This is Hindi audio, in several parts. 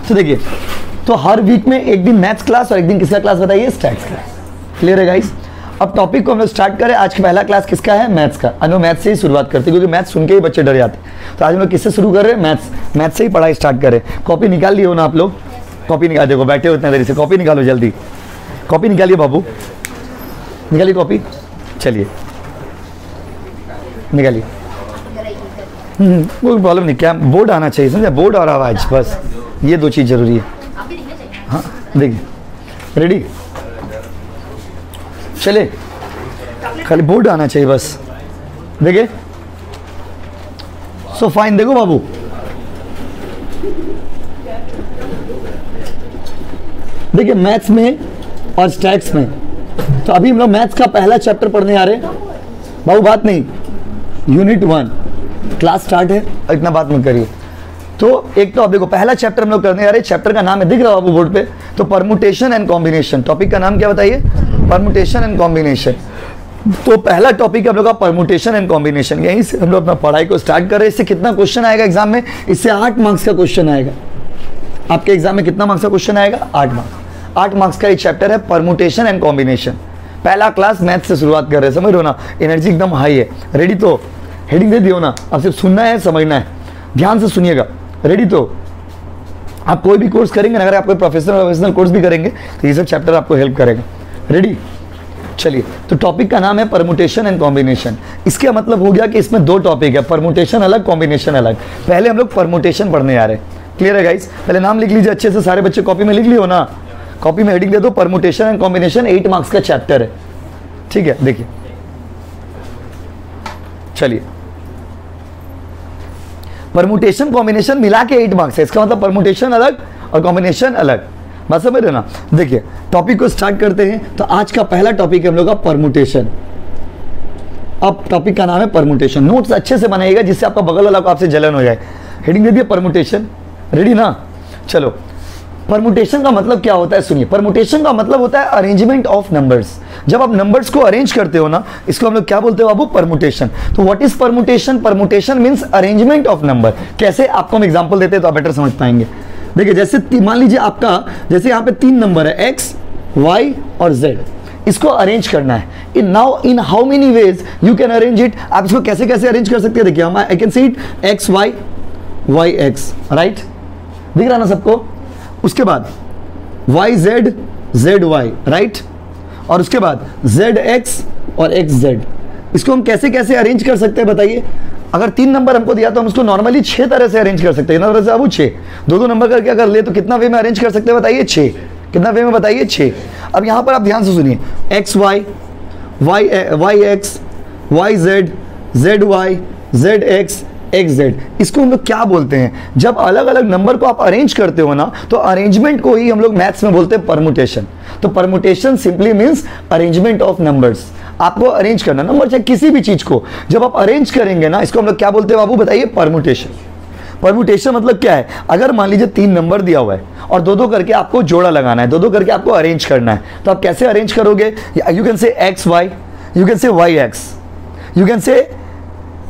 तो देखिए, तो हर वीक में एक दिन मैथ्स क्लास और एक दिन किसका क्लास बताइए, स्टैट्स क्लास। क्लियर है गाइस? अब टॉपिक को हम लोग स्टार्ट करें। आज का पहला क्लास किसका है, मैथ्स का। अनु मैथ्स से ही शुरुआत करते हैं, क्योंकि मैथ्स सुन के ही बच्चे डर जाते हैं। तो आज हम लोग किससे शुरू कर रहे हैं, मैथ्स से ही पढ़ाई स्टार्ट करें। कॉपी निकाल लियो ना आप लोग, कॉपी निकाल, देखो बैठे हो इतने देरी से, कॉपी निकालो जल्दी, कॉपी निकालिए बाबू, निकालिए कॉपी, चलिए निकालिए। कोई प्रॉब्लम नहीं, क्या बोर्ड आना चाहिए, समझे, बोर्ड और आवाज, बस ये दो चीज़ जरूरी है। हाँ देखिए, रेडी, चले, खाली बोर्ड आना चाहिए बस। देखिए, सो फाइन, देखो बाबू, देखिए मैथ्स में और स्टैट्स में, तो अभी हम लोग मैथ्स का पहला चैप्टर पढ़ने आ रहे हैं बाबू, बात नहीं, यूनिट 1 क्लास स्टार्ट है, इतना बात मत करिए। तो एक तो आप देखो, पहला चैप्टर हम लोग करने आ रहे हैं, चैप्टर का नाम है, दिख रहा है बाबू बोर्ड पे, तो परमुटेशन एंड कॉम्बिनेशन। टॉपिक का नाम क्या बताइए, परमुटेशन एंड कॉम्बिनेशन। तो पहला टॉपिक हम लोग का परमुटेशन एंड कॉम्बिनेशन, यहीं से हम लोग अपना पढ़ाई को स्टार्ट कर रहे हैं। इससे कितना क्वेश्चन आएगा एग्जाम में, इससे 8 मार्क्स का क्वेश्चन आएगा। आपके एग्जाम में कितना मार्क्स का क्वेश्चन आएगा, 8 मार्क्स। 8 मार्क्स का एक चैप्टर है परमुटेशन एंड कॉम्बिनेशन। पहला क्लास मैथ से शुरुआत कर रहे हैं, समझ रहे हो ना, एनर्जी एकदम हाई है। रेडी? तो हेडिंग दे दियो ना, अब सिर्फ सुनना है, समझना है, ध्यान से सुनिएगा। रेडी? तो आप कोई भी कोर्स करेंगे ना, अगर आप कोई प्रोफेशनल कोर्स भी करेंगे तो ये सब चैप्टर आपको हेल्प करेगा। रेडी? चलिए, तो टॉपिक का नाम है परमुटेशन एंड कॉम्बिनेशन। इसका मतलब हो गया कि इसमें 2 टॉपिक है, परमुटेशन अलग, कॉम्बिनेशन अलग। पहले हम लोग परमुटेशन पढ़ने आ रहे हैं। क्लियर है गाइस? पहले नाम लिख लीजिए अच्छे से, सारे बच्चे कॉपी में लिख लियो ना, कॉपी में हेडिंग दे दो, परमुटेशन एंड कॉम्बिनेशन, 8 मार्क्स का चैप्टर है। ठीक है, देखिए, चलिए, परमुटेशन कॉम्बिनेशन मिला के 8 मार्क्स है, इसका मतलब परमुटेशन अलग और कॉम्बिनेशन अलग। बात समझ रहे ना? देखिए, टॉपिक को स्टार्ट करते हैं। तो आज का पहला टॉपिक है हम लोग का परमुटेशन। अब टॉपिक का नाम है परमुटेशन। नोट्स अच्छे से बनाइएगा, जिससे आपका बगल वाला को आपसे जलन हो जाए। हेडिंग दे दिए परमुटेशन। रेडी ना? चलो, परमुटेशन का मतलब क्या होता है, सुनिए। परमुटेशन का मतलब होता है अरेंजमेंट ऑफ नंबर्स। जब आप नंबर्स को अरेंज करते हो ना, इसको हम लोग क्या बोलते हो बाबू, परमुटेशन। तो what is permutation? Permutation means arrangement of number. कैसे, आपको हम एग्जांपल देते हैं तो आप बेटर समझ पाएंगे। देखिए, जैसे मान लीजिए आपका, जैसे यहाँ पे 3 नंबर है, एक्स, वाई और जेड, इसको अरेंज करना है। In how many ways you can arrange it. आप इसको कैसे कैसे अरेंज कर सकते हैं, देखिए, हम I can see it x y, y x, right, दिख रहा ना सबको। उसके बाद y z, z y, right, और उसके बाद जेड एक्स और एक्स जेड। इसको हम कैसे कैसे अरेंज कर सकते हैं बताइए। अगर 3 नंबर हमको दिया तो हम इसको नॉर्मली 6 तरह से अरेंज कर सकते हैं। ना तरह से अब 6, 2 नंबर करके अगर ले तो कितना वे में अरेंज कर सकते हैं बताइए, 6। कितना वे में बताइए, 6। अब यहाँ पर आप ध्यान से सुनिए, x y, y x, y z, z y, z x, x z. इसको हम लोग क्या बोलते हैं, जब अलग अलग नंबर को आप अरेंज करते हो ना, तो अरेंजमेंट को ही हम लोग मैथ्स में बोलते हैं परमुटेशन। तो permutation simply means arrangement of numbers. आपको अरेंज करना नंबर, चाहे किसी भी चीज को जब आप अरेंज करेंगे ना, इसको हम लोग क्या बोलते हैं बाबू बताइए, परमुटेशन। परमुटेशन मतलब क्या है, अगर मान लीजिए 3 नंबर दिया हुआ है और 2-2 करके आपको जोड़ा लगाना है, 2-2 करके आपको अरेंज करना है, तो आप कैसे अरेंज करोगे। You can say x y, you can say y x, you can say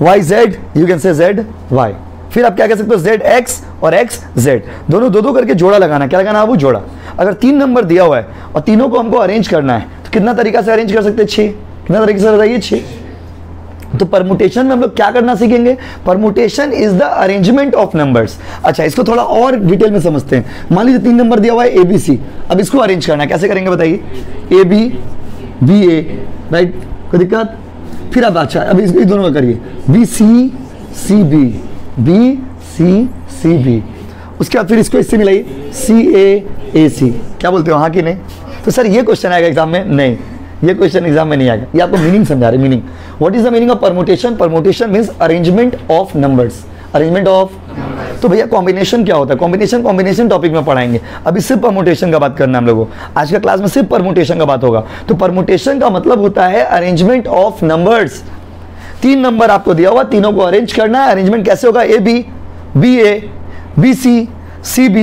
y z, you can say z y. फिर आप क्या कह सकते हो, जेड एक्स और एक्स जेड, दोनों 2-2 करके जोड़ा लगाना। क्या लगाना है वो, जोड़ा। अगर 3 नंबर दिया हुआ है और तीनों को हमको अरेंज करना है, तो कितना तरीका से अरेंज कर सकते हैं, 6। कितना तरीके से बताइए, 6। तो परमुटेशन में हम लोग क्या करना सीखेंगे, permutation is the arrangement of numbers. अच्छा, इसको थोड़ा और डिटेल में समझते हैं। मान लीजिए 3 नंबर दिया हुआ है ABC, अब इसको अरेंज करना है, कैसे करेंगे बताइए, AB BA, राइट, कोई दिक्कत। फिर अब अच्छा, अब इस दोनों का करिए, BC CB, BC CB। उसके बाद फिर इसको इससे मिलाइए, CA AC। क्या बोलते हो, हाँ कि नहीं? तो सर ये क्वेश्चन आएगा एग्जाम में, नहीं, ये क्वेश्चन एग्जाम में नहीं आएगा। ये आपको मीनिंग समझा रहे, meaning. What is the meaning of permutation? Permutation means arrangement of numbers, arrangement of. तो भैया कॉम्बिनेशन क्या होता है, कॉम्बिनेशन टॉपिक में पढ़ाएंगे। अभी सिर्फ परमुटेशन का बात करना है हम लोगों को, आज का क्लास में सिर्फ परमुटेशन का बात होगा। तो परमुटेशन का मतलब होता है अरेंजमेंट ऑफ नंबर्स। 3 नंबर आपको दिया हुआ, तीनों को अरेंज करना है। अरेंजमेंट कैसे होगा, AB BA BC CB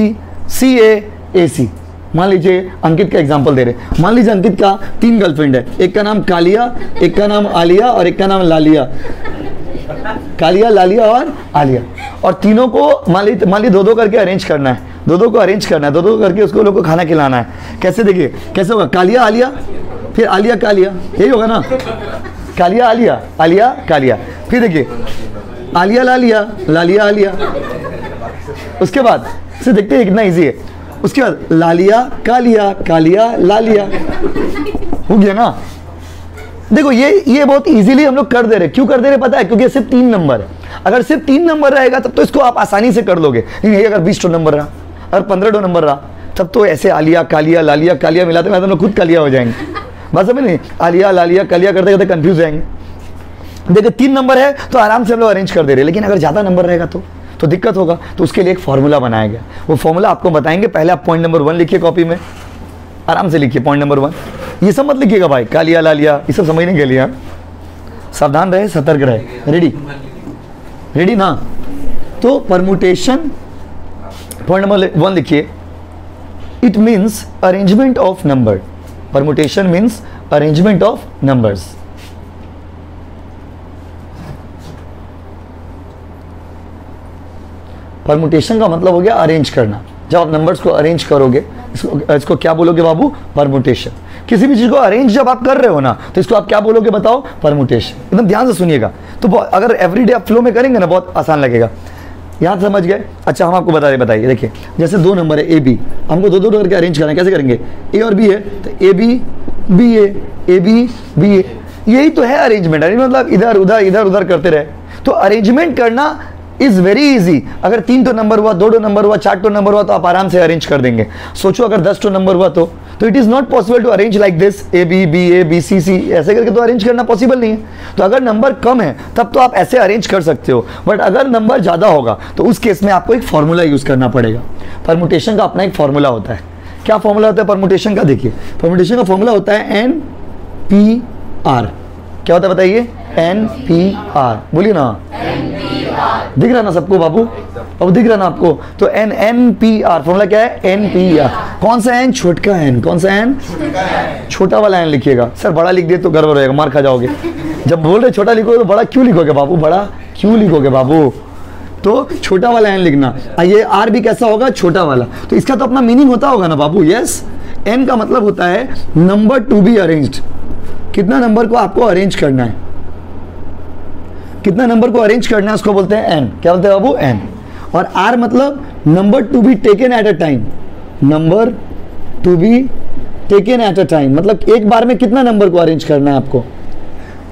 CA AC। मान लीजिए अंकित का एग्जांपल दे रहे, मान लीजिए अंकित का 3 गर्लफ्रेंड है, एक का नाम कालिया, एक का नाम आलिया और एक का नाम लालिया। कालिया, लालिया और आलिया। और तीनों को मान ली दो दो करके अरेंज करना है, दो दो को अरेंज करना है, दो दो करके उसको लोग को खाना खिलाना है। कैसे देखिए कैसे होगा, कालिया आलिया, फिर आलिया कालिया, यही होगा ना, कालिया आलिया, आलिया कालिया, फिर देखिए आलिया लालिया, लालिया आलिया। उसके बाद से देखते हैं कितना इजी है। उसके बाद लालिया कालिया, कालिया लालिया, हो गया ना। देखो ये बहुत इजीली हम लोग कर दे रहे। क्यों कर दे रहे पता है? क्योंकि सिर्फ 3 नंबर है। अगर सिर्फ 3 नंबर रहेगा तब तो इसको आप आसानी से कर लोगे, लेकिन ये अगर 20 नंबर रहा, अगर 15 नंबर रहा, तब तो ऐसे आलिया कालिया, लालिया कालिया मिलाते मिलाते हम लोग खुद कालिया हो जाएंगे। बस समझ नहीं, आलिया लालिया कालिया करते करते कंफ्यूज जाएंगे। देखो 3 नंबर है तो आराम से हम लोग अरेंज कर दे रहे, लेकिन अगर ज़्यादा नंबर रहेगा तो दिक्कत होगा। तो उसके लिए एक फॉर्मूला बनाया गया, वो फॉर्मूला आपको बताएंगे। पहले आप पॉइंट नंबर 1 लिखिए कॉपी में, आराम से लिखिए पॉइंट नंबर 1। ये सब मत लिखिएगा भाई, कालिया लालिया ये सब समझने के लिए सावधान रहे, सतर्क रहे। रेडी ना? तो परमुटेशन पॉइंट नंबर 1 लिखिए, it means arrangement of number. Permutation means arrangement of numbers. Permutation का मतलब हो गया अरेंज करना। जब आप नंबर्स को अरेंज करोगे, इसको क्या बोलोगे बाबू? परमुटेशन। किसी भी चीज को अरेंज जब आप कर रहे हो ना, तो इसको आप क्या बोलोगे बताओ? परमुटेशन। एकदम ध्यान से सुनिएगा। तो अगर एवरीडे आप फ्लो में करेंगे ना, बहुत आसान लगेगा। यहाँ समझ गए? अच्छा, हम आपको बताइए। देखिए जैसे 2 नंबर है ए बी, हमको दो करके अरेंज करना है। कैसे करेंगे? ए और बी है तो A B B A B B A, यही तो है अरेंजमेंट। मतलब इधर उधर करते रहे। तो अरेंजमेंट करना इज वेरी इजी। अगर 3 नंबर हुआ, 2 नंबर हुआ, 4 नंबर हुआ, तो आप आराम से अरेंज कर देंगे। सोचो अगर 10 नंबर हुआ तो it is not possible to arrange like this, A B C C ऐसे करके तो अरेंज करना पॉसिबल नहीं है। तो अगर नंबर कम है तब तो आप ऐसे अरेंज कर सकते हो, बट अगर नंबर ज्यादा होगा तो उस केस में आपको एक फॉर्मूला यूज करना पड़ेगा। परमुटेशन का अपना एक फॉर्मूला होता है। क्या फॉर्मूला होता है परमुटेशन का? देखिए परमुटेशन का फॉर्मूला होता है NPR। क्या होता है बताइए? NPR। बोलिए ना, दिख रहा ना सबको बाबू? अब दिख रहा ना आपको? तो NPR फॉर्मूला क्या है? NPR। कौन सा एन? छोटा एन। कौन सा एन? छोटा वाला एन लिखिएगा। सर बड़ा लिख दिए तो गड़बड़ रहेगा, मार खा जाओगे। जब बोल रहे छोटा लिखोगे तो बड़ा क्यों लिखोगे बाबू? बड़ा क्यों लिखोगे बाबू? तो छोटा वाला एन लिखना। ये आर भी कैसा होगा? छोटा वाला। तो इसका तो अपना मीनिंग होता होगा ना बाबू? यस। एन का मतलब होता है नंबर टू बी अरेंज्ड। कितना नंबर को आपको अरेंज करना है, कितना नंबर को अरेंज करना है, उसको बोलते हैं एन। क्या बोलते हैं बाबू? एन। और आर मतलब number to be taken at a time. Number to be taken at a time मतलब एक बार में कितना नंबर को अरेंज करना है आपको।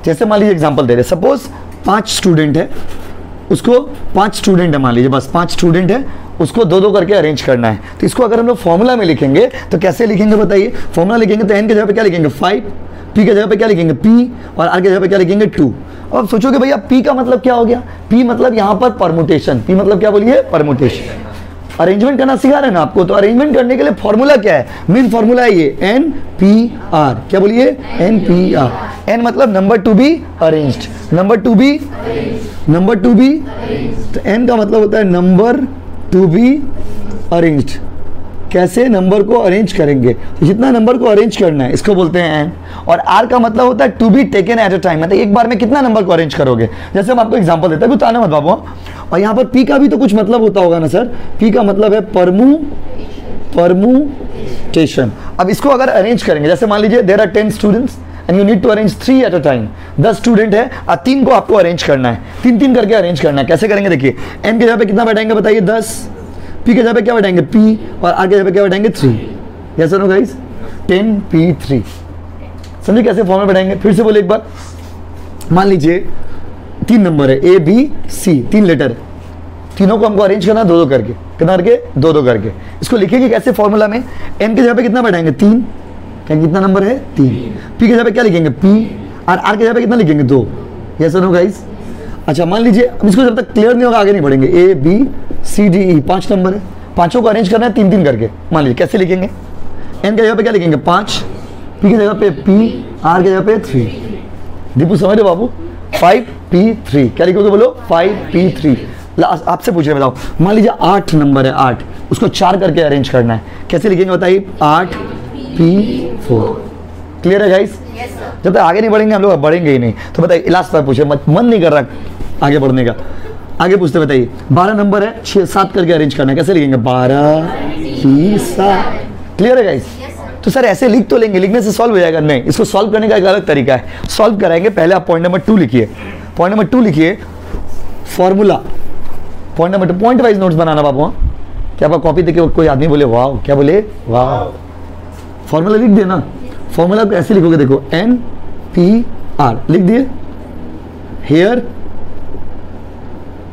जैसे मान लीजिए एग्जांपल दे रहे, सपोज 5 स्टूडेंट है, उसको 5 स्टूडेंट है मान लीजिए, बस 5 स्टूडेंट है, उसको 2 करके अरेंज करना है। तो इसको अगर हम लोग फॉर्मूला में लिखेंगे तो कैसे लिखेंगे बताइए? फॉर्मूला लिखेंगे तो एन के जगह पे क्या लिखेंगे? 5, पी के जगह पे क्या लिखेंगे? पी, और आर के जगह पे क्या लिखेंगे? 2। अब सोचोगे भैया पी का मतलब क्या हो गया? पी मतलब यहाँ पर परमुटेशन। पी मतलब क्या बोलिए? परमुटेशन। अरेंजमेंट करना सिखा रहे हैं ना आपको, तो अरेंजमेंट करने के लिए फॉर्मूला क्या है? मेन फॉर्मूला है ये NPR। क्या बोलिए? NPR। एन मतलब number to be arranged. Number to be तो एन का मतलब होता है नंबर टू बी अरेंज्ड। कैसे नंबर को अरेंज करेंगे? तो जितना नंबर को अरेंज करना है इसको बोलते हैं एन। और आर का मतलब होता है to be taken at a time, मतलब एक बार में कितना नंबर को अरेंज करोगे। जैसे हम आपको एग्जांपल देते हैं, कुछ आना मत बाबू। और यहाँ पर पी का भी तो कुछ मतलब होता होगा ना सर? पी का मतलब है परमुटेशन। अब इसको अगर अरेंज करेंगे, जैसे मान लीजिए there are 10 students and you need to arrange 3 at a time. 10 student है और 3 को आपको अरेंज करना है, 3 करके अरेंज करना है। कैसे करेंगे? देखिए एन के जगह पे कितना बैठाएंगे बताइए? 10। पी के जगह पे क्या बैठाएंगे? पी, और आर के जगह पे क्या बैठाएंगे? 3। यस और नो गाइस? 10P3। समझिए कैसे फॉर्म में बैठाएंगे? फिर से बोले एक बार। मान लीजिए 3 नंबर है, ABC, 3 लेटर है, तीनों को हमको अरेंज करना 2 करके। कितना करके? 2 करके। इसको लिखेंगे कैसे फॉर्मूला में? एन के जगह पे कितना बैठाएंगे? 3। क्या कितना नंबर है? 3। पी के जगह पे क्या लिखेंगे? P, और आर के जगह पे कितना लिखेंगे? 2। यस और नो गाइस? अच्छा मान लीजिए, अब इसको जब तक क्लियर नहीं होगा आगे नहीं बढ़ेंगे। ABCDE 5 नंबर है, पांचों को अरेंज करना है 3 करके। मान लीजिए कैसे लिखेंगे? एन के जगह पे क्या लिखेंगे? 5, पी के जगह पे P, आर के जगह पे 3। दीपू समझ रहे बाबू? 5P3। क्या लिखोगे बोलो? 5P3। आपसे पूछ रहे बताओ, मान लीजिए 8 नंबर है, 8, उसको 4 करके अरेंज करना है। कैसे लिखेंगे बताइए? 8P4। क्लियर है गाइस? जब तक आगे नहीं बढ़ेंगे हम लोग बढ़ेंगे ही नहीं। तो बताइए लास्ट बार पूछे, मन नहीं कर रहा आगे बढ़ने का। आगे पूछते बताइए 12 नंबर है, 6-7 करके अरेंज करना है, कैसे लिखेंगे? 12 3 7। क्लियर है गाइस? तो सर ऐसे लिख तो लेंगे, लिखने से सॉल्व हो जाएगा? नहीं, इसको सॉल्व करने का एक अलग तरीका है। सॉल्व कराएंगे, पहले आप पॉइंट नंबर 2 लिखिए। पॉइंट नंबर 2 लिखिए formula. Point number 2 point wise notes बनाना बाबू। क्या आपका कॉपी देखिए कोई आदमी बोले वाह, क्या बोले? वाह। फॉर्मूला लिख दिए ना? फॉर्मूला को ऐसे लिखोगे, देखो NPR लिख दिए। हियर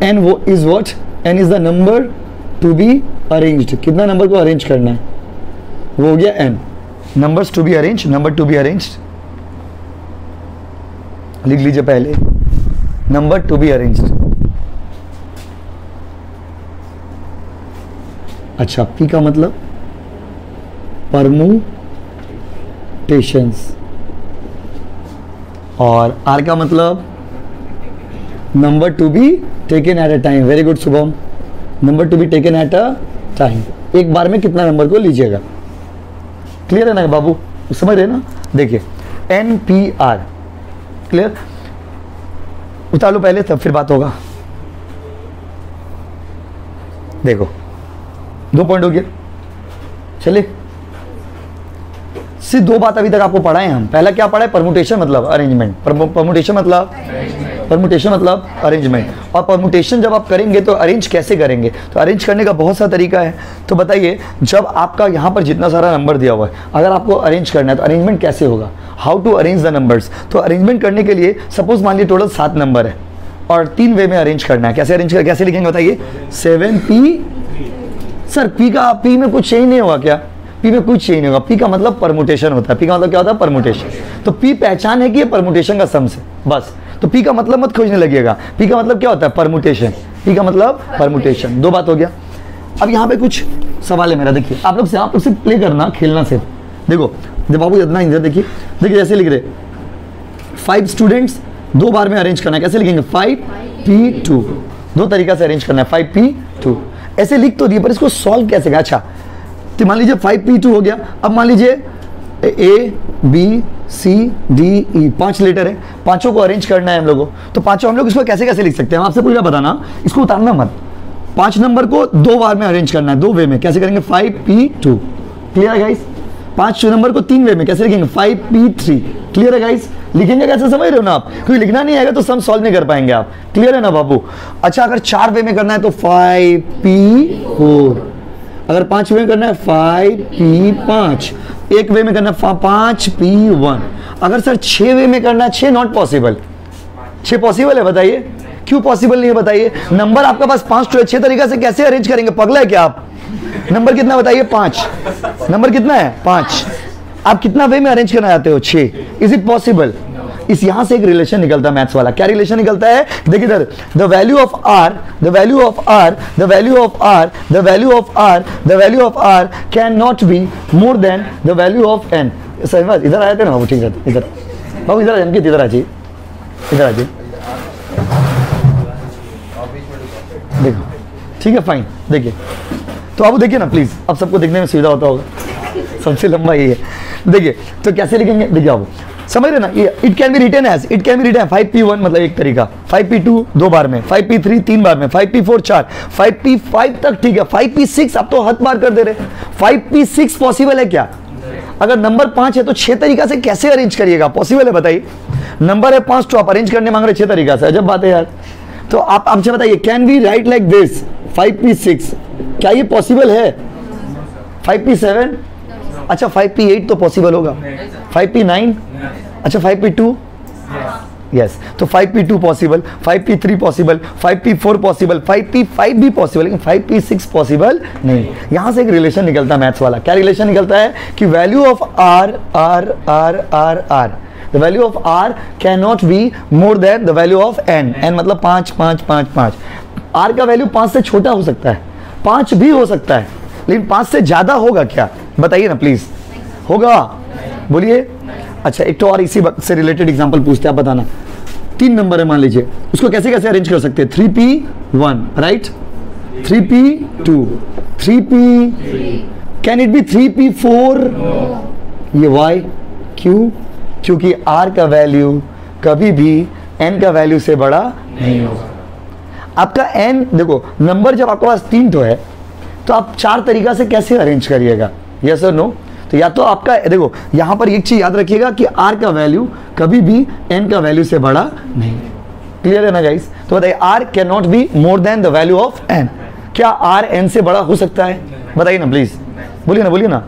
N वो is what? N is the number to be arranged. कितना नंबर को अरेंज करना है? वो हो गया N। Numbers to be arrange, number to be arranged लिख लीजिए पहले, नंबर टू बी अरेंज्ड। अच्छा, P का मतलब परमुटेशंस और R का मतलब number to be taken at a time. Very good Shubham, number to be taken at a time. एक बार में कितना नंबर को लीजिएगा? क्लियर है ना बाबू? समझ रहे ना? देखिए NPR क्लियर, उतार लो पहले तब फिर बात होगा। देखो 2 पॉइंट हो गया। चलिए सिर्फ 2 बात अभी तक आपको पढ़ाए हम। पहला क्या पढ़ा है? परमुटेशन मतलब अरेंजमेंट। परमुटेशन मतलब अरेंजमेंट। और परमुटेशन जब आप करेंगे तो अरेंज कैसे करेंगे? तो अरेंज करने का बहुत सा तरीका है। तो बताइए, जब आपका यहाँ पर जितना सारा नंबर दिया हुआ है, अगर आपको अरेंज करना है तो अरेंजमेंट कैसे होगा? How to arrange the numbers. तो अरेंजमेंट करने के लिए सपोज मान लीजिए टोटल 7 नंबर है और 3 वे में अरेंज करना है। कैसे अरेंज कर, कैसे लिखेंगे बताइए? 7P। सर P में कुछ चेंज नहीं होगा क्या? P में कुछ चेंज नहीं होगा। P का मतलब परमुटेशन होता है। P का मतलब क्या होता है? परमुटेशन। तो P पहचान है कि ये परमुटेशन का सम है, बस। तो P का मतलब मत खोजने लगिएगा। P का मतलब क्या होता है? परमुटेशन। P का मतलब परमुटेशन। 2 बात हो गया। अब यहाँ पे कुछ सवाल है मेरा, देखिए आप लोग से प्ले करना, खेलना सिर्फ। देखो बाबू इतना इंजर देखिए जैसे लिख रहे 5 स्टूडेंट्स 2 बार में अरेंज करना है। कैसे लिखेंगे? 5P2। 2 तरीका से अरेंज करना है, 5P2 ऐसे लिख तो दिए, पर इसको सॉल्व कैसे? अच्छा तो मान लीजिए 5P2 हो गया। अब मान लीजिए ABCDE 5 लेटर है, पांचों को अरेंज करना है हम लोगों। तो पांचों हम लोग इसको कैसे कैसे लिख सकते हैं? आपसे पूरा बताना, इसको उतारना मत। 5 नंबर को 2 बार में अरेंज करना है, 2 वे में। कैसे करेंगे? 5P2। क्लियर है गाइस? 5 नंबर को 3 वे में कैसे लिखेंगे? 5P3। क्लियर है गाइस? लिखेंगे कैसे समझ रहे हो ना आप? क्योंकि लिखना नहीं आएगा तो सम सॉल्व नहीं कर पाएंगे आप। क्लियर है ना बाबू? अच्छा अगर 4 वे में करना है तो 5P4। अगर 5 वे में करना है 5P5। 1 वे में करना है 5P1। अगर सर 6 वे में करना है, 6 नॉट पॉसिबल। 6 पॉसिबल है? बताइए क्यों पॉसिबल नहीं है? बताइए नंबर आपके पास 5 तो है, 6 तरीका से कैसे अरेंज करेंगे? पगला है क्या आप? नंबर कितना बताइए? 5। नंबर कितना है? 5। आप कितना वे में अरेंज करना चाहते हो? 6। Is it possible? इस यहां से एक रिलेशन निकलता है मैथ्स वाला। क्या रिलेशन निकलता है? देखिए इधर, the value of R can not be more than the value of N। सही इधर आए थे ना बाबू? ठीक है, इधर बाबू, इधर अंकित इधर आ जाइए, इधर आ जाइए। देखो ठीक है, फाइन। देखिए तो अब देखिए ना प्लीज, अब सबको देखने में सुविधा होता होगा, सबसे लंबा ये है। देखिए तो कैसे लिखेंगे? देखिए आप समझ रहे ना? ये it can be written 5P1 मतलब एक तरीका, 5P2 2 बार में, 5P3 3 बार में, 5P4 4, 5P5 तक ठीक है। 5P6 अब तो हद पार कर दे रहे। 5P6 पॉसिबल है क्या? अगर नंबर 5 है तो 6 तरीका से कैसे अरेंज करिएगा? पॉसिबल है? बताइए। नंबर है 5 तो आप अरेंज करने मांग रहे 6 तरीका से, अजब बात है यार। तो आप आपसे बताइए, can we write like this 5P6? क्या ये पॉसिबल है? 5P7? अच्छा 5P8 तो पॉसिबल होगा। 5P9? अच्छा 5P2? यस। तो 5P2 possible, 5P3 possible, 5P4 possible, 5P5 भी पॉसिबल, लेकिन 5P6 पॉसिबल नहीं। यहां से एक रिलेशन निकलता है मैथ्स वाला। क्या रिलेशन निकलता है? कि value of R the value of R can not be more than the value of N। N मतलब 5 5 5 5। R का वैल्यू 5 से छोटा हो सकता है, 5 भी हो सकता है, लेकिन 5 से ज्यादा होगा क्या? बताइए ना प्लीज। होगा? बोलिए। अच्छा एक तो और इसी से रिलेटेड एग्जांपल पूछते हैं, आप बताना। 3 नंबर है मान लीजिए, उसको कैसे कैसे अरेंज कर सकते हैं? 3P1 right, 3P2, 3P, can it be 3P4? ये वाई क्यों? क्योंकि r का वैल्यू कभी भी n का वैल्यू से बड़ा नहीं होगा। आपका n देखो, नंबर जब आपके पास 3 तो है तो आप 4 तरीका से कैसे अरेंज करिएगा, यस और नो? तो या तो आपका देखो यहां पर एक चीज याद रखिएगा कि r का वैल्यू कभी भी n का वैल्यू से बड़ा नहीं है। क्लियर है ना गाइस? तो बताइए r can not be more than the value of n। क्या r n से बड़ा हो सकता है? बताइए ना प्लीज, बोलिए ना, बोलिए ना।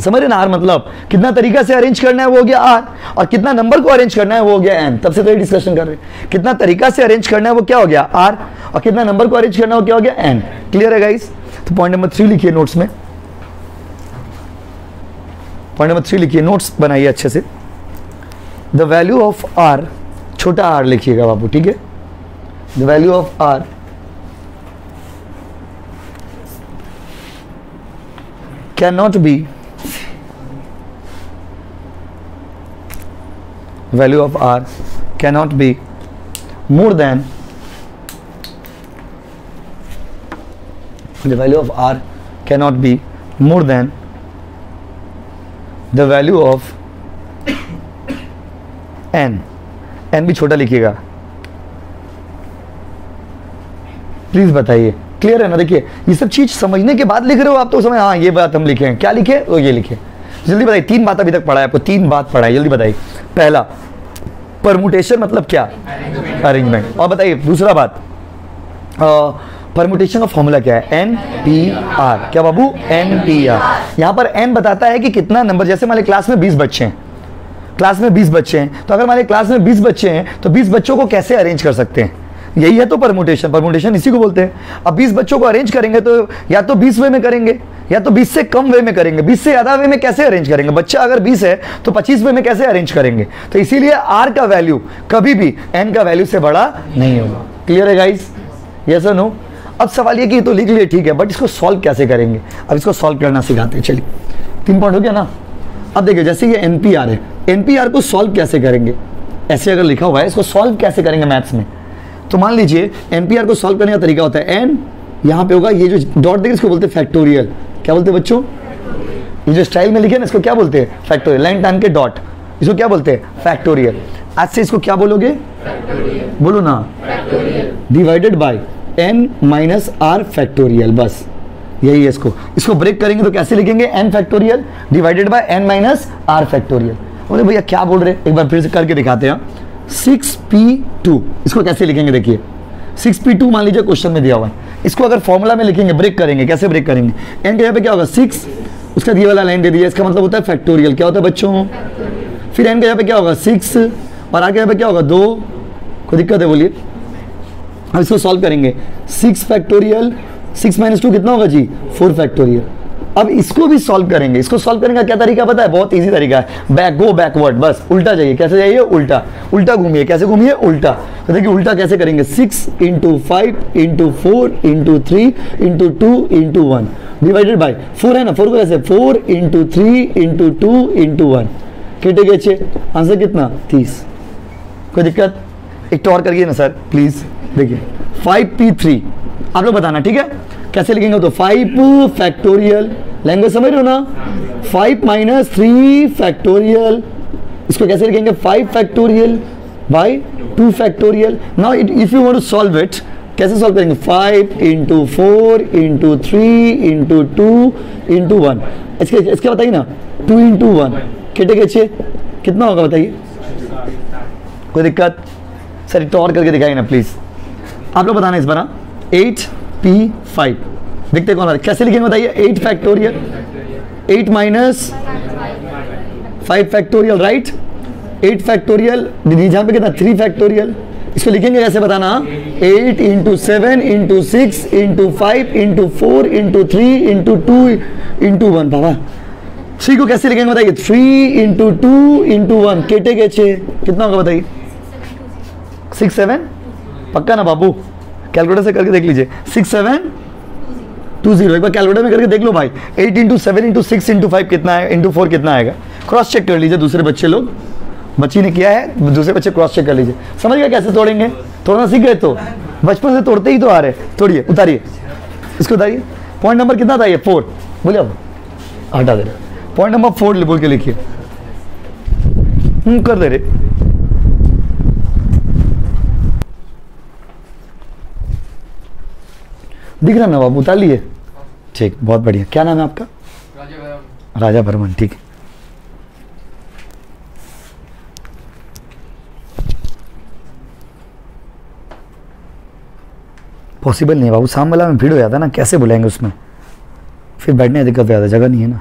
समझ रहे ना? r मतलब कितना तरीका से अरेंज करना है वो हो गया r, और कितना नंबर को अरेंज करना है वो हो गया n। तब से तो ये डिस्कशन कर रहे हैं, कितना तरीका से अरेंज करना है वो क्या हो गया r, और कितना नंबर को अरेंज करना है वो क्या हो गया n। क्लियर है गाइस? तो पॉइंट नंबर 3 लिखिए नोट्स में, पॉइंट नंबर 3 लिखिए, नोट्स बनाइए अच्छे से। द वैल्यू ऑफ r, छोटा r लिखिएगा बाबू, ठीक है? The value of r can not be, value of r cannot be more than the value of r cannot be more than the value of n। n भी छोटा लिखिएगा प्लीज, बताइए। क्लियर है ना? देखिए ये सब चीज समझने के बाद लिख रहे हो आप तो समझ, हाँ ये बात हम लिखे हैं, क्या लिखे? वो ये लिखे। जल्दी बताइए, 3 बात अभी तक पढ़ा है आपको, 3 बात पढ़ा है, जल्दी बताइए। पहला, परमुटेशन मतलब क्या? अरेंजमेंट। और बताइए दूसरा बात, परमुटेशन का फॉर्मूला क्या है? NPR। क्या बाबू? NPR। यहाँ पर n बताता है कि कितना नंबर, जैसे हमारे क्लास में 20 बच्चे हैं, क्लास में 20 बच्चे हैं, तो अगर हमारे क्लास में 20 बच्चे हैं तो 20 बच्चों को कैसे अरेंज कर सकते हैं? यही है तो परमुटेशन। परमुटेशन इसी को बोलते हैं। अब 20 बच्चों को अरेंज करेंगे तो या तो 20 वे में करेंगे या तो 20 से कम वे में करेंगे। 20 से ज़्यादा वे में कैसे अरेंज करेंगे? बच्चा अगर 20 है तो 25 वे में कैसे अरेंज करेंगे? तो इसीलिए r का वैल्यू कभी भी n का वैल्यू से बड़ा नहीं होगा। क्लियर है गाइस? यस और नो? अब सवाल ये कि तो लिख लिए, ठीक है, बट इसको सॉल्व कैसे करेंगे? अब इसको सॉल्व करना सिखाते हैं। चलिए 3 पॉइंट हो गया ना। अब देखिए जैसे ये NPR है, NPR को सॉल्व कैसे करेंगे? ऐसे अगर लिखा हुआ है, इसको सॉल्व कैसे करेंगे मैथ्स में? तो मान लीजिए NPR को सॉल्व करने का तरीका होता है, n यहाँ पे होगा, ये जो डॉट देखिए इसको बोलते हैं फैक्टोरियल। क्या बोलते हैं बच्चों? ये जो स्टाइल में लिखे ना इसको क्या बोलते हैं? फैक्टोरियल। लाइन टाइम के डॉट, इसको क्या बोलते हैं? फैक्टोरियल। आज से इसको क्या बोलोगे? बोलो ना, divided by n minus r factorial. बस यही है। इसको ब्रेक करेंगे तो कैसे लिखेंगे? n factorial divided by n minus r factorial. बोले भैया क्या बोल रहे? एक बार फिर से करके दिखाते हैं। 6p2 इसको कैसे लिखेंगे? देखिए 6p2 मान लीजिए क्वेश्चन में दिया हुआ है, इसको अगर फॉर्मूला में लिखेंगे, ब्रेक करेंगे, कैसे ब्रेक करेंगे? n के यहाँ पे क्या होगा? 6, उसका दिए वाला लाइन दे दिया, इसका मतलब होता है फैक्टोरियल। क्या होता है बच्चों? फिर n के यहाँ पे क्या होगा? 6, और आगे यहाँ पे क्या होगा? 2। कोई दिक्कत है बोलिए? अब इसको सॉल्व करेंगे, 6 फैक्टोरियल, 6 माइनस 2 कितना होगा जी? 4 फैक्टोरियल। अब इसको भी सॉल्व करेंगे। इसको सॉल्व करने का क्या तरीका पता है? बहुत इजी तरीका है, गो बैकवर्ड। बस उल्टा जाइए। कैसे जाइए? उल्टा। उल्टा घूमिए। कैसे घूमिए? उल्टा। तो देखिए उल्टा कैसे करेंगे? 6 × 5 × 4 × 3 × 2 × 1 डिवाइडेड बाय 4 है ना, 4 को कैसे? 4 × 3 × 2 × 1 कितने के छे? आंसर कितना? 30। कोई दिक्कत? एक तो और करिए ना सर प्लीज। देखिए 5p3 आप लोग बताना, ठीक है? कैसे लिखेंगे? तो 5 फैक्टोरियल, लैंग्वेज समझ रहे हो ना? 5 माइनस 3 फैक्टोरियल, इसको कैसे लिखेंगे? 5 factorial by 2 factorial. Now if you want to solve it, कैसे सॉल्व करेंगे? 5 × 4 × 3 × 2 × 1। इसके बताइए ना, 2 × 1 कितने के छे? कितना होगा बताइए? कोई दिक्कत? सर तो और करके दिखाइए ना प्लीज। आप लोग बताना इस बार। 8p5 देखते कौन आ रहा है? कैसे लिखेंगे बताइए? 8 factorial, 8 minus 5 factorial, right? 8 factorial, जहाँ पे कितना? 3 फैक्टोरियल। इसको लिखेंगे कैसे बताना? 8 × 7 × 6 × 5 × 4 × 3 × 2 × 1। बाबा 3 को कैसे लिखेंगे बताइए? 3 × 2 × 1 केटे के छे कितना होगा बताइए? 6 7 पक्का ना बाबू? कैलकुलेटर से करके देख लीजिए। 6 7 2 0। एक बार कैलकुलेटर में करके देख लो भाई। 8 × 7 × 6 × 5 कितना है? × 4 कितना आएगा? क्रॉस चेक कर लीजिए। दूसरे बच्चे लोग, बच्ची ने किया है, दूसरे बच्चे क्रॉस चेक कर लीजिए। समझ गए कैसे तोड़ेंगे? तोड़ना सीख गए तो? बचपन से तोड़ते ही तो आ रहे। तोड़िए, उतारिए, इसको उतारिए। पॉइंट नंबर कितना था ये? 4 बोलिए। अब हटा दे। पॉइंट नंबर 4 बोल के लिखिए। कर दे रहे। दिख रहा ना बाबू, उतार लिए? ठीक, बहुत बढ़िया। क्या नाम है आपका? राजा बर्मन। ठीक है, पॉसिबल नहीं है बाबू, शाम वाला में भीड़ हो जाता है ना, कैसे बुलाएंगे उसमें, फिर बैठने में दिक्कत हो जाता है, जगह नहीं है ना।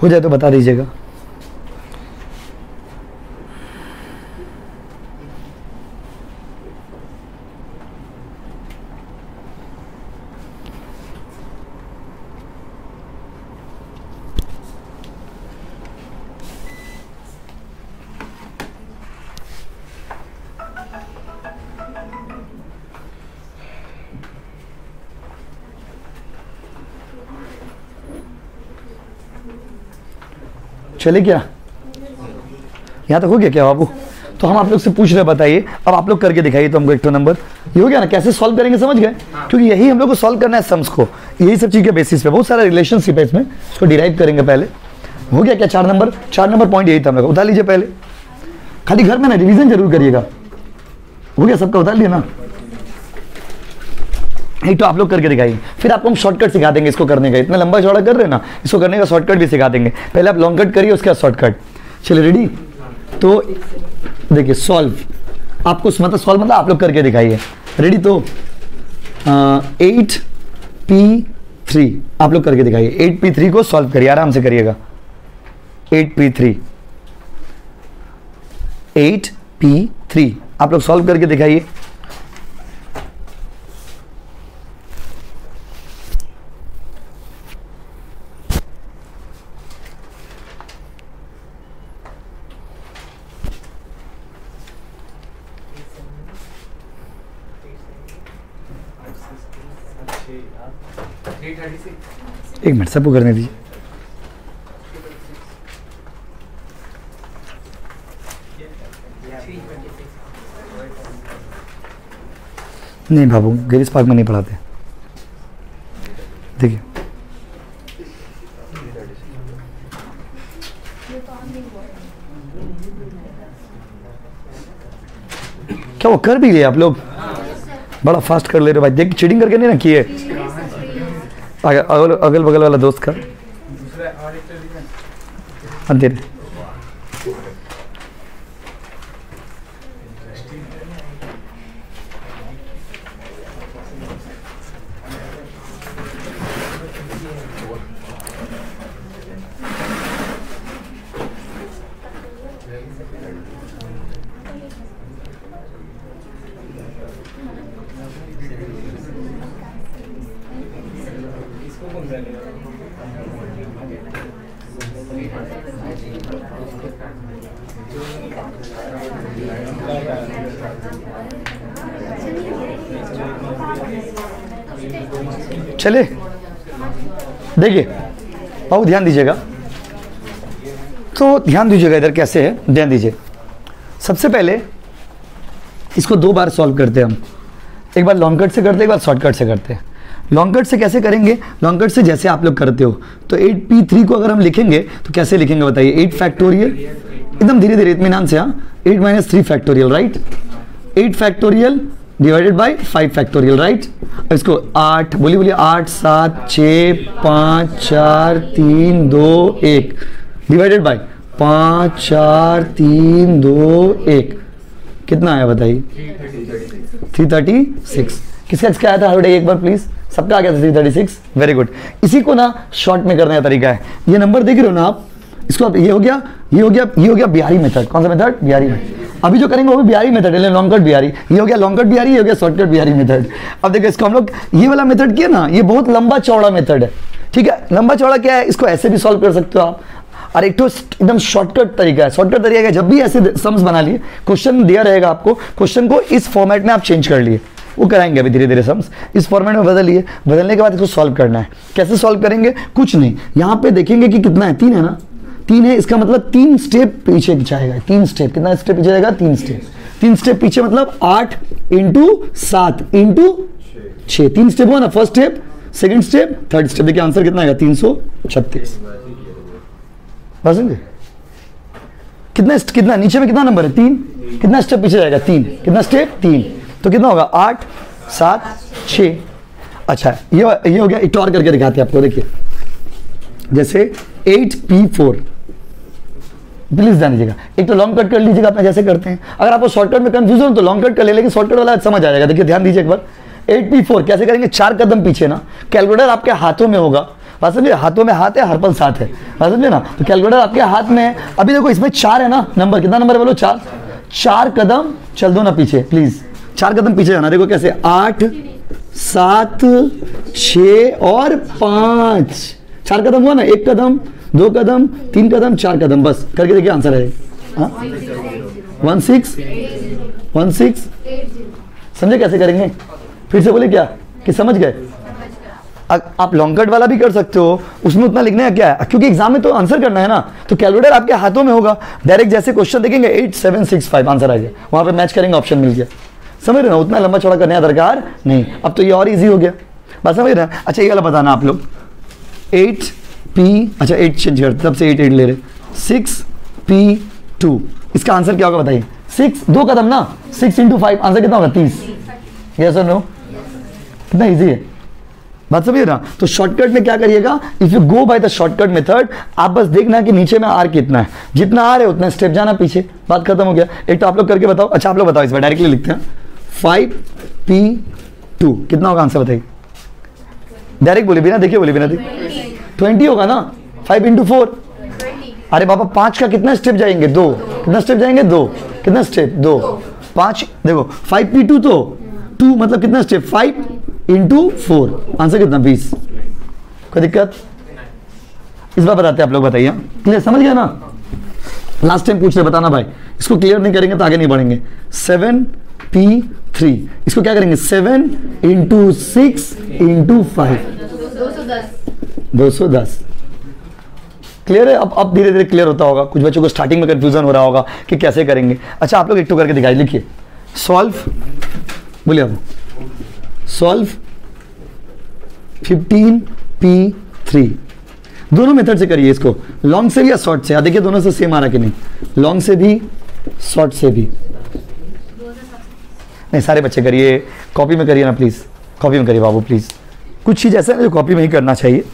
हो जाए तो बता दीजिएगा। चले क्या? यहाँ तक हो गया क्या बाबू? तो हम आप लोग से पूछ रहे, बताइए अब आप लोग करके दिखाइए तो हमको एक तो नंबर ये हो गया ना, कैसे सॉल्व करेंगे समझ गए? क्योंकि यही हम लोग को सॉल्व करना है सम्स को, यही सब चीज के बेसिस पे बहुत सारा रिलेशनशिप है इसमें, इसको डिराइव करेंगे पहले। हो गया क्या? 4 नंबर, 4 नंबर पॉइंट यही था हम लोग, उतार लीजिए पहले, खाली घर में ना रिविजन जरूर करिएगा। हो गया सबका? उतार लिया ना? एक तो आप लोग करके दिखाइए, फिर आपको हम शॉर्टकट सिखा देंगे इसको करने का। इतना लंबा चौड़ा कर रहे हैं ना, इसको करने का शॉर्टकट भी सिखा देंगे। पहले आप लॉन्ग कट करिए, उसके बाद शॉर्टकट। चलिए रेडी? तो देखिए सॉल्व, आपको मतलब सॉल्व मतलब आप लोग करके दिखाइए। रेडी? तो 8p3 आप लोग करके दिखाइए। 8p3 को सॉल्व करिए, आराम से करिएगा। 8p3 आप लोग सॉल्व करके दिखाइए। एक मिनट सबको करने दीजिए। नहीं बाबू, गिरीश पार्क में नहीं पढ़ाते। देखिए क्या वो कर भी गए आप लोग? बड़ा फास्ट कर ले रहे भाई, देख चीटिंग करके नहीं ना किए। अगल बगल वाला दोस्त का अंधेरे। चले देखिए बाबू, ध्यान दीजिएगा, तो ध्यान दीजिएगा इधर कैसे है, ध्यान दीजिए। सबसे पहले इसको 2 बार सॉल्व करते हैं हम, एक बार लॉन्ग कट से करते हैं, एक बार शॉर्टकट से करते हैं। लॉन्ग कट से कैसे करेंगे? लॉन्ग कट से जैसे आप लोग करते हो, तो 8p3 को अगर हम लिखेंगे तो कैसे लिखेंगे बताइए? 8 फैक्टोरियल, एकदम धीरे धीरे इत्मीनान से। हाँ, 8 - 3 factorial, right? 8 factorial divided by 5 factorial, right. इसको 8 बोलिए बोलिए 8 7 6 5 4 3 2 1 डिवाइडेड बाय 5 4 3 2 1 कितना आया बताइए? 336। किसका किसका आया था हर डे एक बार प्लीज? सबका आ गया था 336, वेरी गुड। इसी को ना शॉर्ट में करने का तरीका है। ये नंबर देख रहे हो ना आप, इसको आप ये हो गया ये हो गया ये हो गया बिहारी मेथड। कौन सा मेथड? बिहारी मेथड। अभी जो करेंगे वो भी बिहारी मेथड है, लॉन्ग कट बिहारी। ये हो गया लॉन्ग कट बिहारी, ये हो गया शॉर्टकट बिहारी मेथड। अब देखो इसको हम लोग ये वाला मेथड किया ना, ये बहुत लंबा चौड़ा मेथड है, ठीक है। लंबा चौड़ा क्या है, इसको ऐसे भी सॉल्व कर सकते हो आप, और एक तो एकदम शॉर्टकट तरीका है। शॉर्टकट तरीका है, जब भी ऐसे सम्स बना लिए, क्वेश्चन दिया रहेगा आपको, क्वेश्चन को इस फॉर्मेट में आप चेंज कर लिए, वो कराएंगे अभी धीरे धीरे सम्स इस फॉर्मेट में बदलिए। बदलने के बाद इसको सॉल्व करना है। कैसे सॉल्व करेंगे? कुछ नहीं, यहाँ पे देखेंगे कि कितना है, 3 है ना, 3 है, इसका मतलब 3 स्टेप पीछे जाएगा। 3 स्टेप, कितना स्टेप पीछे जाएगा? 3 स्टेप। 3 स्टेप पीछे मतलब 8 × 7 × 6। 3 स्टेप हुआ ना, first step, second step, third step. देखिए आंसर कितना आएगा? 336। समझे? कितना नीचे में कितना नंबर है? 3। कितना स्टेप पीछे जाएगा? 3। कितना स्टेप? 3। तो कितना होगा? 8 7 6। अच्छा ये हो गया। एक और करके दिखाते हैं आपको, देखिए जैसे 8P4, प्लीज ध्यान दीजिएगा। एक तो लॉन्ग कट कर लीजिएगा अपना जैसे करते हैं। अगर आपको शॉर्टकट में कंफ्यूजन तो लॉन्ग कट कर ले, लेकिन शॉर्टकट वाला समझ आ जाएगा। देखिए ध्यान दीजिए एक बार। 8P4 कैसे करेंगे? 4 कदम पीछे ना, कैलकुलेटर आपके हाथों में होगा, बात समझे? हाथों में हाथ है, हर पल साथ है, बात समझे ना? तो कैलकुलेटर आपके हाथ में है। अभी देखो इसमें 4 है ना नंबर, कितना नंबर है बोलो? 4। 4 कदम चल दो ना पीछे प्लीज, 4 कदम पीछे जाना। देखो कैसे, 8 7 6 और 5। 4 कदम हुआ ना, 1 कदम 2 कदम 3 कदम 4 कदम, बस करके देखिए आंसर है 16। समझे कैसे करेंगे? फिर से बोले क्या कि समझ गए? आप लॉन्ग कट वाला भी कर सकते हो, उसमें उतना लिखने का क्या है, क्योंकि एग्जाम में तो आंसर करना है ना, तो कैलकुलेटर आपके हाथों में होगा। डायरेक्ट जैसे क्वेश्चन देखेंगे 8 7 6 5 आंसर आ गया, वहां पे मैच करेंगे, ऑप्शन मिल गया। समझ रहे ना? उतना लंबा चौड़ा करने का दरकार नहीं। अब तो ये और इजी हो गया, बात समझ रहे हैं? अच्छा ये वाला बताना आप लोग, 8P, अच्छा 8 चेंज करते, तब से 8 ले रहे, 6P2, इसका आंसर क्या होगा बताइए? 6 2 कदम ना, 6 × 5 आंसर कितना होगा? 30। यस और नो? कितना इजी है, बात समझिए ना? तो शॉर्टकट में क्या करिएगा, if you go by the shortcut method, आप बस देखना कि नीचे में आर कितना है, जितना आर है उतना स्टेप जाना पीछे, बात खत्म हो गया। एक तो आप लोग करके बताओ। अच्छा आप लोग बताओ, इस बार डायरेक्टली लिखते हैं 5P2 कितना होगा? आंसर बताइए, डायरेक्ट बोले बिना देखिए, बोले बिना देखिए। 20 होगा ना, 5 × 4। अरे बाबा 5 का कितना स्टेप जाएंगे? 2। कितना स्टेप जाएंगे? 2। कितना स्टेप? 2। 5 देखो 5P2 तो 2 मतलब कितना स्टेप? 5 × 4 आंसर कितना? 20। कोई दिक्कत? इस बार बताते हैं आप लोग, बताइए क्लियर, समझ गया ना? लास्ट टाइम पूछ रहे, बताना भाई। इसको क्लियर नहीं करेंगे तो आगे नहीं बढ़ेंगे। 7P3 इसको क्या करेंगे? 7 × 6 × 5 210। क्लियर है? अब धीरे धीरे क्लियर होता होगा। कुछ बच्चों को स्टार्टिंग में कंफ्यूजन हो रहा होगा कि कैसे करेंगे। अच्छा आप लोग एक टू करके दिखाइए, लिखिए सॉल्व, बोलिए आप, सॉल्व 15P3। दोनों मेथड से करिए इसको, लॉन्ग से भी या शॉर्ट से। देखिए दोनों से सेम आ रहा कि नहीं, लॉन्ग से भी शॉर्ट से भी। नहीं सारे बच्चे करिए, कॉपी में करिए ना प्लीज, कॉपी में करिए बाबू प्लीज। कुछ चीज ऐसा है जो कॉपी में ही करना चाहिए।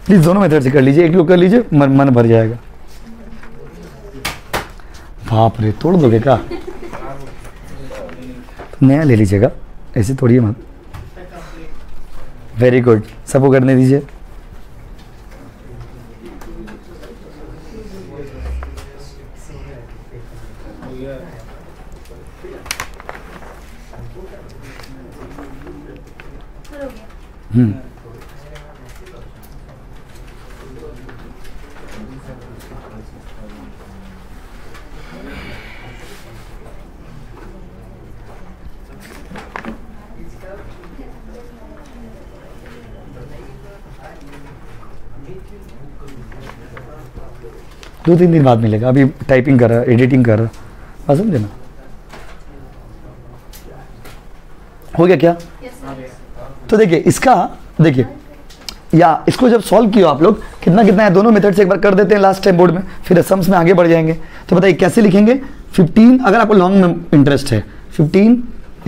प्लीज दोनों मेथड से कर लीजिए, एक लोग कर लीजिए, मन भर जाएगा। बाप रे, तोड़ दोगे क्या? नया ले लीजिएगा, ऐसे तोड़िए मत। वेरी गुड, सबको करने दीजिए। दो तीन दिन बाद मिलेगा, अभी टाइपिंग कर रहा, एडिटिंग कर रहा, बात समझे ना? हो गया क्या? तो देखिए इसका, देखिए या इसको जब सॉल्व किया आप लोग, कितना कितना है दोनों मेथड से एक बार कर देते हैं लास्ट टाइम बोर्ड में, फिर सम्स में आगे बढ़ जाएंगे। तो बताइए कैसे लिखेंगे? 15, अगर आपको लॉन्ग में इंटरेस्ट है, 15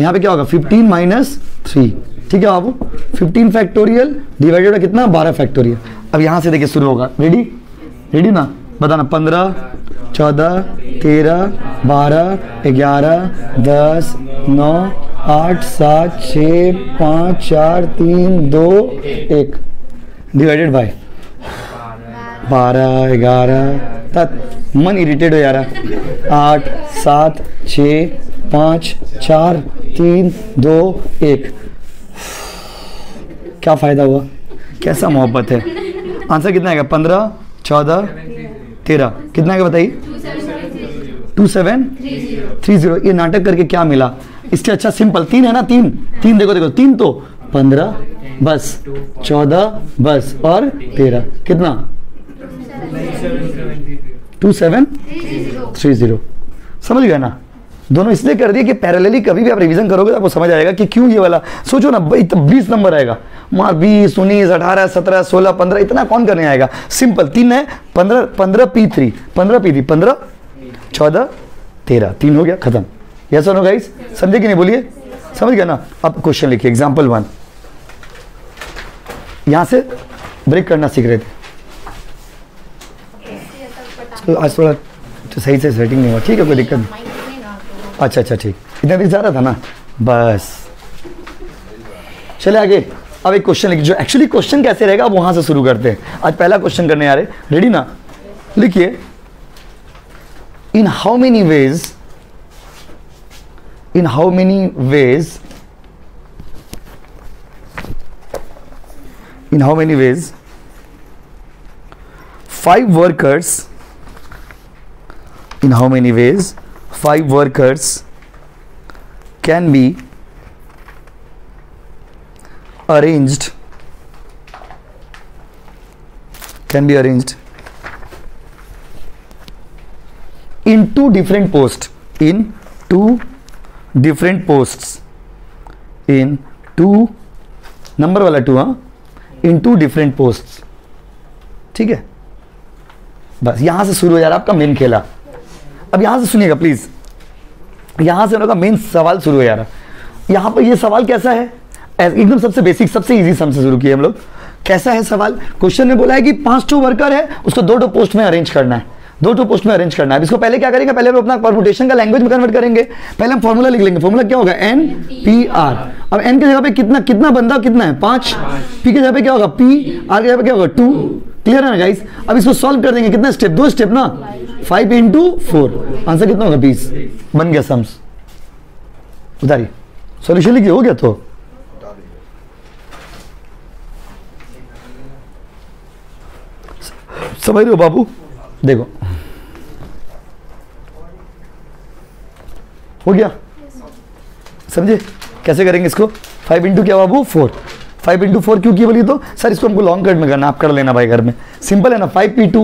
यहाँ पे क्या होगा? 15 माइनस 3, ठीक है बाबू? 15 फैक्टोरियल डिवाइडेड बाय कितना? 12 फैक्टोरियल। अब यहाँ से देखिए शुरू होगा, रेडी? रेडी ना? बताना 15, 14, 13, 12, 11, 10, 9, 8, 7, 6, 5, 4, 3, 2, 1 डिवाइडेड बाय 12, 11 तक मन इरिटेट हो जा रहा। 8, 7, 6, 5, 4, 3, 2, 1। क्या फायदा हुआ? कैसा मोहब्बत है? आंसर कितना आएगा? 15, 14, 13 कितना आएगा बताइए? 2730। ये नाटक करके क्या मिला? इससे अच्छा सिंपल 3 है ना, 3 देखो देखो 3 तो 15 बस, 14 बस और 13 कितना? 2730। समझ गया ना? दोनों इसलिए कर दिए कि पैरेलली कभी भी आप रिवीजन करोगे तो आपको समझ आएगा कि क्यों ये वाला। सोचो ना भाई, तो 20 नंबर आएगा, वहाँ 20, 19, 18, 17, 16, 15 इतना कौन करने आएगा? सिंपल 3 है, 15 P3, 15 P3, 15, 14, 13, 3 हो गया, खत्म। यस और नो गाइस? समझे कि नहीं? बोलिए। समझ गया ना? अब क्वेश्चन लिखिए, एग्जाम्पल 1। यहाँ से ब्रेक करना सीख रहे थे, तो आज थोड़ा तो सही से सेटिंग नहीं हुआ, ठीक है, कोई दिक्कत नहीं। अच्छा ठीक, इतना भी जा रहा था ना, बस चले आगे। अब एक क्वेश्चन लिखिए, जो एक्चुअली क्वेश्चन कैसे रहेगा अब वहां से शुरू करते हैं। आज पहला क्वेश्चन करने आ रहे, रेडी ना? लिखिए, in how many ways five workers can be arranged in two different posts, number वाला 2, हाँ, in two different posts, ठीक है? बस यहां से शुरू हो जा रहा है आपका मेन खेला। अब यहां से सुनिएगा प्लीज, यहां से उनका मेन सवाल शुरू हो जा रहा है। यहां पर ये सवाल कैसा है? एकदम सबसे बेसिक, सबसे इजी सम से शुरू किए हम लोग। कैसा है सवाल? क्वेश्चन में बोला है कि 5 वर्कर है, उसको 2 पोस्ट में अरेंज करना है, 2 पोस्ट में अरेंज करना है। इसको पहले क्या करेंगे? पहले हम अपना परमुटेशन का लैंग्वेज में कन्वर्ट करेंगे। पहले हम फॉर्मूला लिख लेंगे। फॉर्मूला क्या होगा? NPR। अब N की जगह पे कितना बंदा कितना है? 5। P की जगह पे क्या होगा? P। R की जगह पे क्या होगा? 2। क्लियर है ना गाइस? अब इसको सॉल्व कर देंगे, कितना स्टेप? 2 स्टेप ना, 5 × 4, आंसर कितना होगा? 20। बन गया सम्स। उतारिए, सॉल्यूशन लिखिए, हो गया। तो समझ रहे हो बाबू? देखो हो गया, समझे कैसे करेंगे इसको? 5 × क्या बाबू? 4। 5 × 4 क्यों की बोली? तो सर इसको हमको लॉन्ग कट में करना, आप कर लेना भाई घर में, सिंपल है ना। 5 ×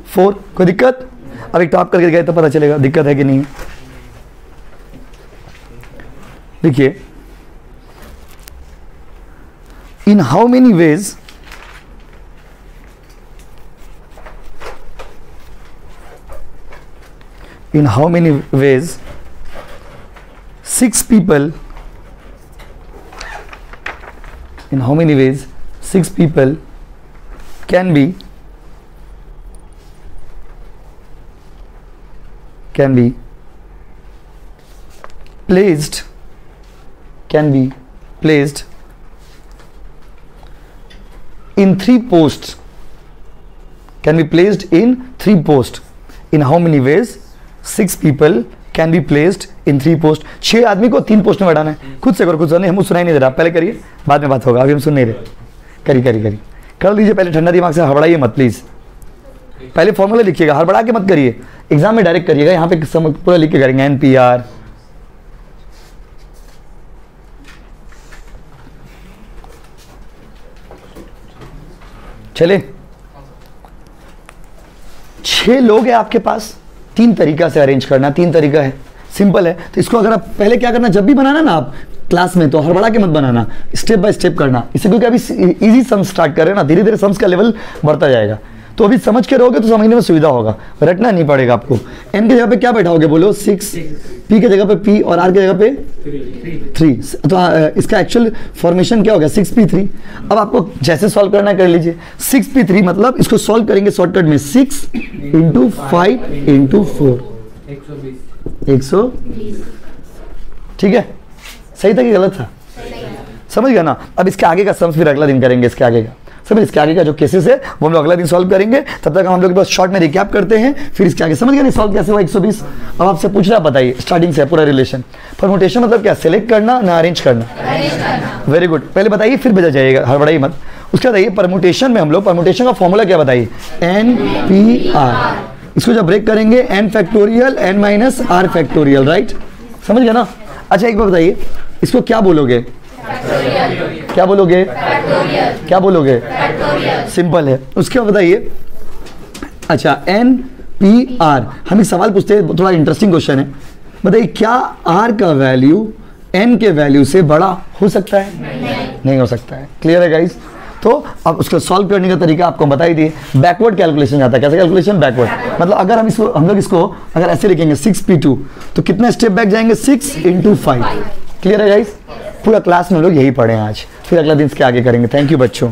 4, कोई दिक्कत? अब एक टॉप करके गए तो पता चलेगा दिक्कत है कि नहीं। देखिए, in how many ways six people can be placed in 3 posts, in how many ways 6 people can be placed in 3 post. 6 आदमी को 3 पोस्ट में बैठाना है। खुद से करो, खुद से नहीं, हम सुनाई नहीं दे रहा, पहले करिए बाद में बात होगा, अभी हम सुन नहीं रहे। करिए कर लीजिए पहले, ठंडा दिमाग से, हड़बड़ाइए मत प्लीज। पहले फॉर्मूला लिखिएगा, हड़बड़ा के मत करिए, एग्जाम में डायरेक्ट करिएगा, यहाँ पे पूरा लिख के करेंगे NPR। चले 6 लोग हैं आपके पास, 3 तरीका से अरेंज करना, 3 तरीका है, सिंपल है। तो इसको अगर आप पहले क्या करना, जब भी बनाना ना आप क्लास में, तो हड़बड़ा के मत बनाना, स्टेप बाय स्टेप करना। इससे क्योंकि अभी इजी सम स्टार्ट कर रहे हैं ना, धीरे धीरे सम्स का लेवल बढ़ता जाएगा, तो अभी समझ के रहोगे तो समझने में सुविधा होगा, रटना नहीं पड़ेगा आपको। n की जगह पे क्या बैठाओगे बोलो 6, p की जगह पे p और r की जगह पे 3। तो इसका एक्चुअल फॉर्मेशन क्या हो गया 6p3। अब आपको जैसे सॉल्व करना कर लीजिए। 6p3 मतलब इसको सॉल्व करेंगे शॉर्टकट में, 6 × 5 × 4 120। ठीक है, सही था कि गलत था? समझ गया ना। अब इसके आगे का सम्स फिर अगला दिन करेंगे, इसके आगे का समझ, इसके आगे का जो केसेस है वो हम लोग अगला दिन सॉल्व करेंगे। तब तक हम लोग बस शॉर्ट में रिकैप करते हैं, फिर इसके आगे समझ गया नहीं सॉल्व कैसे हुआ 120। अब आपसे पूछ रहा, बताइए स्टार्टिंग से पूरा रिलेशन। परमुटेशन मतलब क्या, सेलेक्ट करना ना अरेंज करना? वेरी गुड, पहले बताइए फिर भेजा जाएगा, हड़बड़ाइए मत। उसके बताइए परमुटेशन में हम लोग, परमुटेशन का फॉर्मूला क्या बताइए, NPR। इसको जब ब्रेक करेंगे n factorial n minus r factorial, right? समझ गया ना। अच्छा एक बार बताइए, इसको क्या बोलोगे? क्या बोलोगे? क्या बोलोगे? सिंपल है। उसके बाद बताइए, अच्छा NPR, हम एक सवाल पूछते हैं, थोड़ा इंटरेस्टिंग क्वेश्चन है। बताइए क्या R का वैल्यू N के वैल्यू से बड़ा हो सकता है? नहीं हो सकता है। क्लियर है गाइस? तो अब उसको सॉल्व करने का तरीका आपको बता ही दिए, बैकवर्ड कैलकुलेशन आता है। कैसे कैलकुलेशन? बैकवर्ड मतलब अगर हम लोग इसको अगर ऐसे लिखेंगे 6p2, तो कितना स्टेप बैक जाएंगे 6 × 5। क्लियर है गाइस? पूरा क्लास में हम लोग यही पढ़े हैं आज, फिर अगला दिन इसके आगे करेंगे। थैंक यू बच्चों।